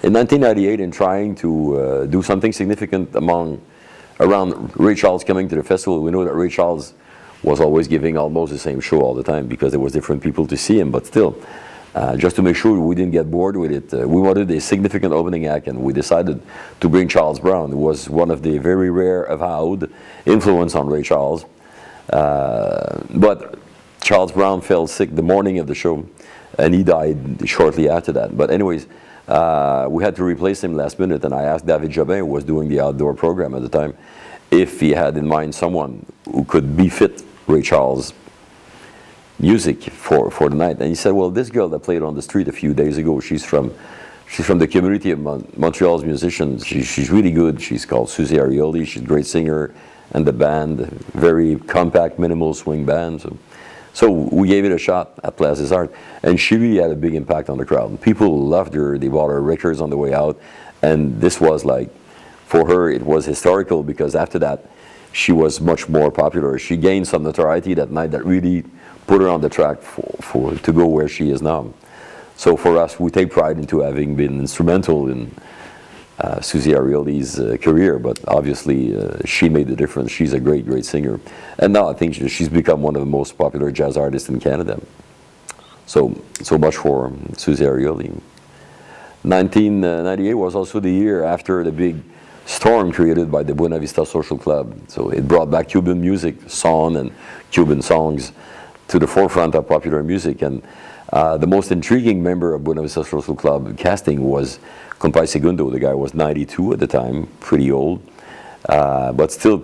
in 1998, in trying to do something significant around Ray Charles coming to the festival, we know that Ray Charles was always giving almost the same show all the time because there was different people to see him, but still, just to make sure we didn't get bored with it, we wanted a significant opening act, and we decided to bring Charles Brown, who was one of the very rare avowed influence on Ray Charles. But Charles Brown fell sick the morning of the show, and he died shortly after that. But anyways, we had to replace him last minute, and I asked David Jobin, who was doing the outdoor program at the time, if he had in mind someone who could befit Ray Charles' music for the night. And he said, well, this girl that played on the street a few days ago, she's from the community of Montreal's musicians. She's really good. She's called Suzie Reyes. She's a great singer, and the band, very compact, minimal swing band. So we gave it a shot at Place des Arts, and she really had a big impact on the crowd. People loved her. They bought her records on the way out, and this was like, for her, it was historical, because after that, she was much more popular. She gained some notoriety that night that really put her on the track to go where she is now. So for us, we take pride into having been instrumental in Suzie Reyes' career, but obviously she made the difference. She's a great, great singer. And now I think she's become one of the most popular jazz artists in Canada. So much for Suzie Reyes. 1998 was also the year after the big storm created by the Buena Vista Social Club. So it brought back Cuban music, son, and Cuban songs to the forefront of popular music. And the most intriguing member of Buena Vista Social Club casting was Compay Segundo. The guy was 92 at the time, pretty old, but still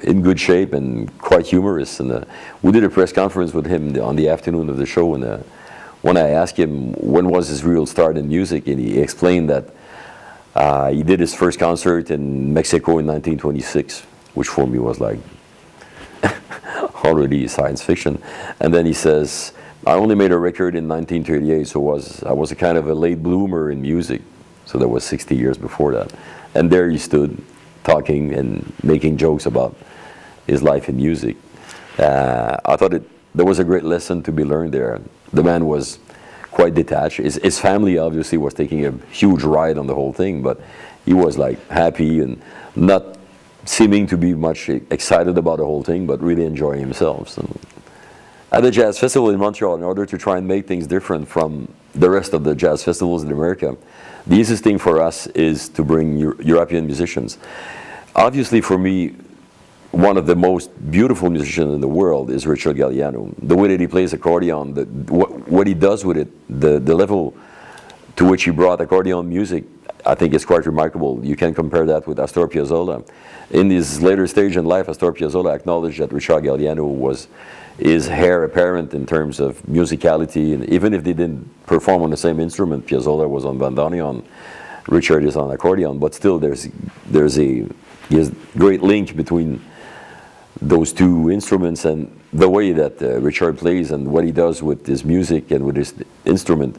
in good shape and quite humorous. And we did a press conference with him on the afternoon of the show, and when I asked him when was his real start in music, and he explained that he did his first concert in Mexico in 1926, which for me was like already science fiction. And then he says, I only made a record in 1938, so I was a kind of a late bloomer in music. So that was 60 years before that. And there he stood, talking and making jokes about his life in music. I thought there was a great lesson to be learned there. The man was quite detached. His family obviously was taking a huge ride on the whole thing, but he was like happy and not seeming to be much excited about the whole thing, but really enjoying himself. So, at the Jazz Festival in Montreal, in order to try and make things different from the rest of the jazz festivals in America, the easiest thing for us is to bring European musicians. Obviously, for me, one of the most beautiful musicians in the world is Richard Galliano. The way that he plays accordion, what he does with it, the level to which he brought accordion music, I think is quite remarkable. You can compare that with Astor Piazzolla. In his later stage in life, Astor Piazzolla acknowledged that Richard Galliano is heir apparent in terms of musicality, and even if they didn't perform on the same instrument, Piazzolla was on bandoneon, Richard is on accordion, but still there's a great link between those two instruments, and the way that Richard plays and what he does with his music and with his instrument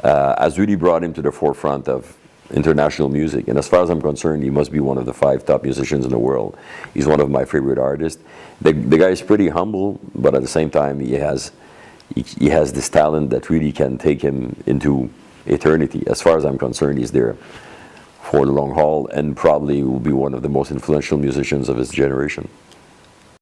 has really brought him to the forefront of international music. And as far as I'm concerned, he must be one of the 5 top musicians in the world. He's one of my favorite artists. The guy is pretty humble, but at the same time he has this talent that really can take him into eternity. As far as I'm concerned, he's there for the long haul, and probably will be one of the most influential musicians of his generation.